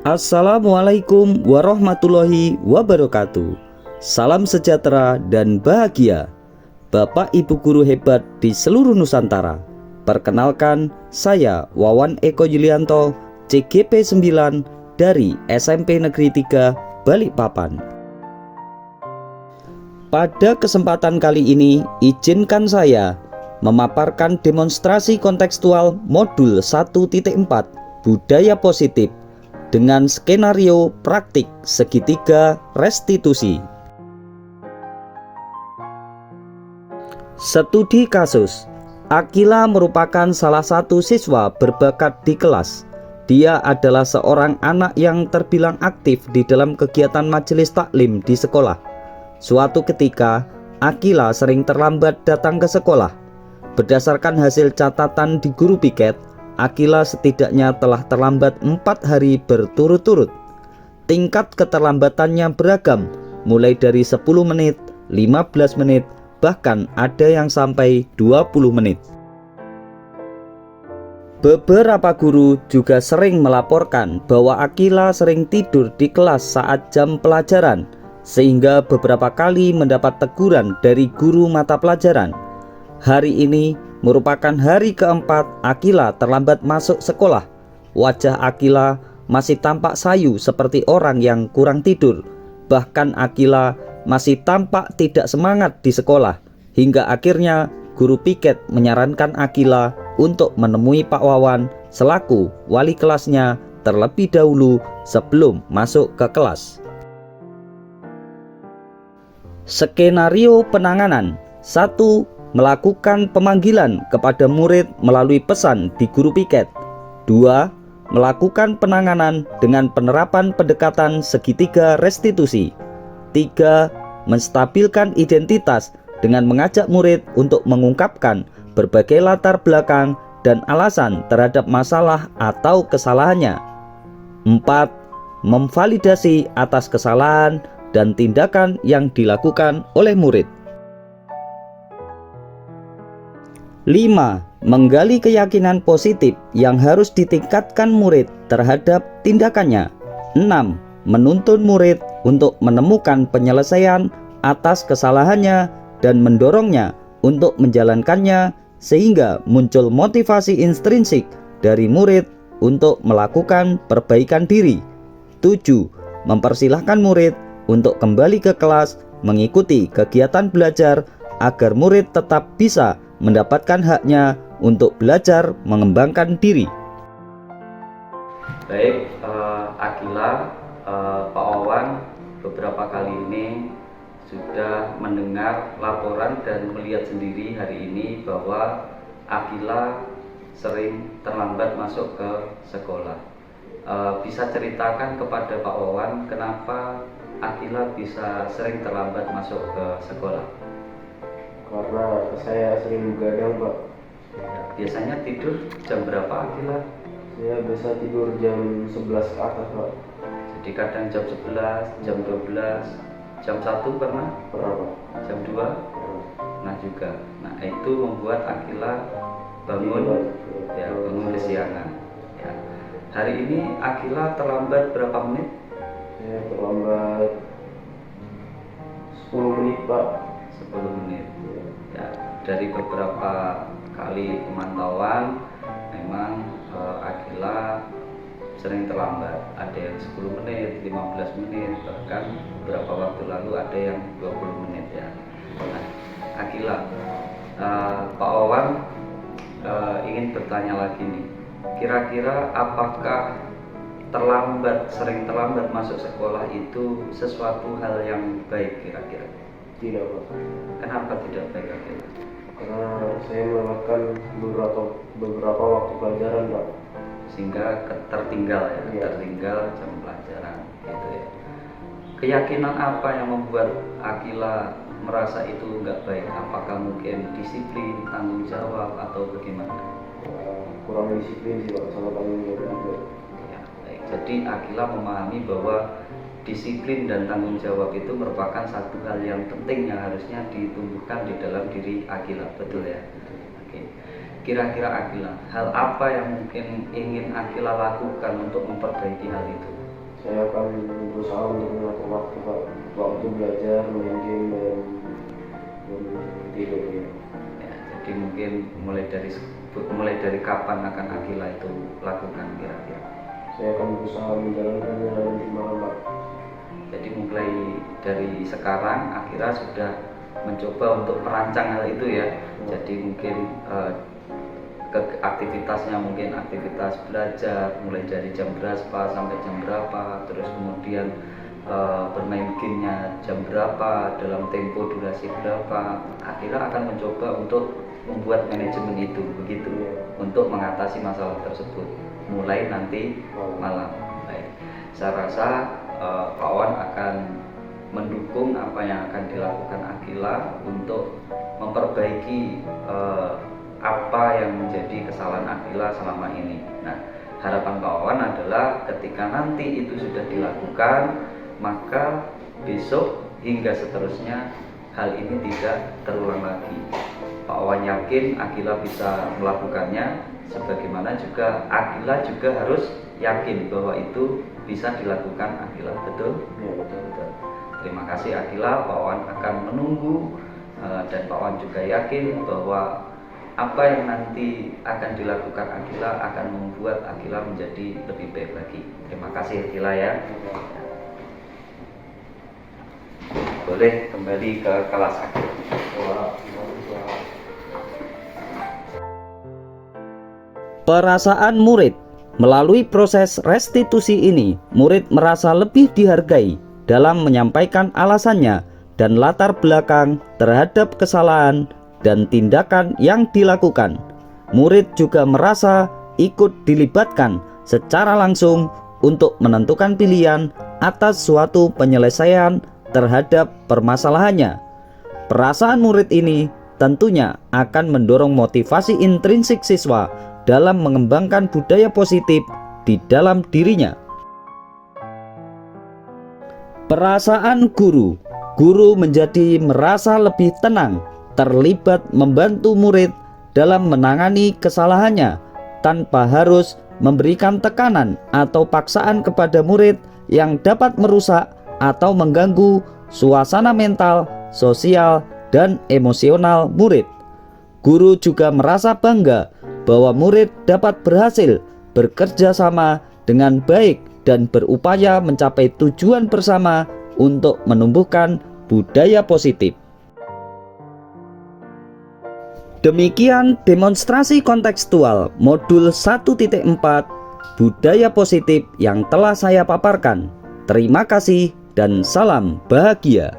Assalamualaikum warahmatullahi wabarakatuh. Salam sejahtera dan bahagia, Bapak Ibu guru hebat di seluruh Nusantara. Perkenalkan, saya Wawan Eko Yulianto, CGP 9 dari SMP Negeri 3 Balikpapan. Pada kesempatan kali ini, izinkan saya memaparkan demonstrasi kontekstual modul 1.4 Budaya Positif dengan skenario praktik segitiga restitusi. Studi kasus. Akila merupakan salah satu siswa berbakat di kelas. Dia adalah seorang anak yang terbilang aktif di dalam kegiatan majelis taklim di sekolah. Suatu ketika, Akila sering terlambat datang ke sekolah. Berdasarkan hasil catatan di guru piket, Akila setidaknya telah terlambat 4 hari berturut-turut. Tingkat keterlambatannya beragam, mulai dari 10 menit, 15 menit, bahkan ada yang sampai 20 menit. Beberapa guru juga sering melaporkan bahwa Akila sering tidur di kelas saat jam pelajaran, sehingga beberapa kali mendapat teguran dari guru mata pelajaran. Hari ini merupakan hari keempat Akila terlambat masuk sekolah. Wajah Akila masih tampak sayu seperti orang yang kurang tidur. Bahkan Akila masih tampak tidak semangat di sekolah. Hingga akhirnya guru piket menyarankan Akila untuk menemui Pak Wawan selaku wali kelasnya terlebih dahulu sebelum masuk ke kelas. Skenario penanganan. 1. Melakukan pemanggilan kepada murid melalui pesan di guru piket. 2. Melakukan penanganan dengan penerapan pendekatan segitiga restitusi. 3. Menstabilkan identitas dengan mengajak murid untuk mengungkapkan berbagai latar belakang dan alasan terhadap masalah atau kesalahannya. 4. Memvalidasi atas kesalahan dan tindakan yang dilakukan oleh murid. 5. Menggali keyakinan positif yang harus ditingkatkan murid terhadap tindakannya. 6. Menuntun murid untuk menemukan penyelesaian atas kesalahannya dan mendorongnya untuk menjalankannya sehingga muncul motivasi intrinsik dari murid untuk melakukan perbaikan diri. 7. Mempersilahkan murid untuk kembali ke kelas mengikuti kegiatan belajar agar murid tetap bisa mendapatkan haknya untuk belajar mengembangkan diri. Baik, Akila, Pak Wawan beberapa kali ini sudah mendengar laporan dan melihat sendiri hari ini bahwa Akila sering terlambat masuk ke sekolah. Bisa ceritakan kepada Pak Wawan kenapa Akila bisa sering terlambat masuk ke sekolah? Karena saya sering begadang, Pak. Biasanya tidur jam berapa, Akila? Saya biasa tidur jam 11 ke atas, Pak. Jadi kadang jam 11, jam 12, jam 1 pernah? Pernah, Pak. Jam 2? Pernah. Nah juga. Nah itu membuat Akila bangun kesiangan. Ya. Hari ini Akila terlambat berapa menit? Saya terlambat 10 menit, Pak. 10 menit. Ya, dari beberapa kali pemantauan memang Akila sering terlambat. Ada yang 10 menit, 15 menit, bahkan beberapa waktu lalu ada yang 20 menit ya. Nah, Akila, Pak Wawan ingin bertanya lagi nih. Kira-kira apakah sering terlambat masuk sekolah itu sesuatu hal yang baik kira-kira? Tidak, Pak. Kenapa tidak baik, Akila? Karena saya melewatkan beberapa waktu pelajaran, Pak. Sehingga tertinggal ya, Iya. tertinggal jam pelajaran gitu ya. Keyakinan apa yang membuat Akila merasa itu nggak baik? Apakah mungkin disiplin, tanggung jawab, atau bagaimana? Kurang disiplin sih, Pak, sama tanggung jawab juga. Ya, baik. Jadi Akila memahami bahwa disiplin dan tanggung jawab itu merupakan satu hal yang penting yang harusnya ditumbuhkan di dalam diri Akila, betul ya? Oke. Kira-kira Akila, hal apa yang mungkin ingin Akila lakukan untuk memperbaiki hal itu? Saya akan berusaha untuk mengatur waktu belajar, main game dan tidur ya. Ya, jadi mungkin mulai dari kapan akan Akila itu lakukan kira-kira? Saya akan berusaha menjalankannya nanti malam, Pak. Jadi mulai dari sekarang Akila sudah mencoba untuk merancang hal itu ya. Jadi mungkin aktivitasnya mungkin aktivitas belajar mulai dari jam berapa sampai jam berapa, terus kemudian bermain gamenya jam berapa, dalam tempo durasi berapa. Akila akan mencoba untuk membuat manajemen itu begitu untuk mengatasi masalah tersebut mulai nanti malam. Baik, saya rasa Pak Wan akan mendukung apa yang akan dilakukan Akila untuk memperbaiki apa yang menjadi kesalahan Akila selama ini. Nah, harapan Pak Wan adalah ketika nanti itu sudah dilakukan, maka besok hingga seterusnya hal ini tidak terulang lagi. Pak Wan yakin Akila bisa melakukannya, sebagaimana juga Akila juga harus yakin bahwa itu bisa dilakukan Akila. Betul? Ya, betul. Terima kasih Akila. Pak Wan akan menunggu dan Pak Wan juga yakin bahwa apa yang nanti akan dilakukan Akila akan membuat Akila menjadi lebih baik lagi. Terima kasih Akila ya. Boleh kembali ke kelas Akila. Perasaan murid. Melalui proses restitusi ini, murid merasa lebih dihargai dalam menyampaikan alasannya dan latar belakang terhadap kesalahan dan tindakan yang dilakukan. Murid juga merasa ikut dilibatkan secara langsung untuk menentukan pilihan atas suatu penyelesaian terhadap permasalahannya. Perasaan murid ini tentunya akan mendorong motivasi intrinsik siswa dalam mengembangkan budaya positif di dalam dirinya. Perasaan guru. Guru menjadi merasa lebih tenang, terlibat membantu murid dalam menangani kesalahannya tanpa harus memberikan tekanan atau paksaan kepada murid yang dapat merusak atau mengganggu suasana mental, sosial, dan emosional murid. Guru juga merasa bangga bahwa murid dapat berhasil bekerja sama dengan baik dan berupaya mencapai tujuan bersama untuk menumbuhkan budaya positif. Demikian demonstrasi kontekstual modul 1.4 budaya positif yang telah saya paparkan. Terima kasih dan salam bahagia.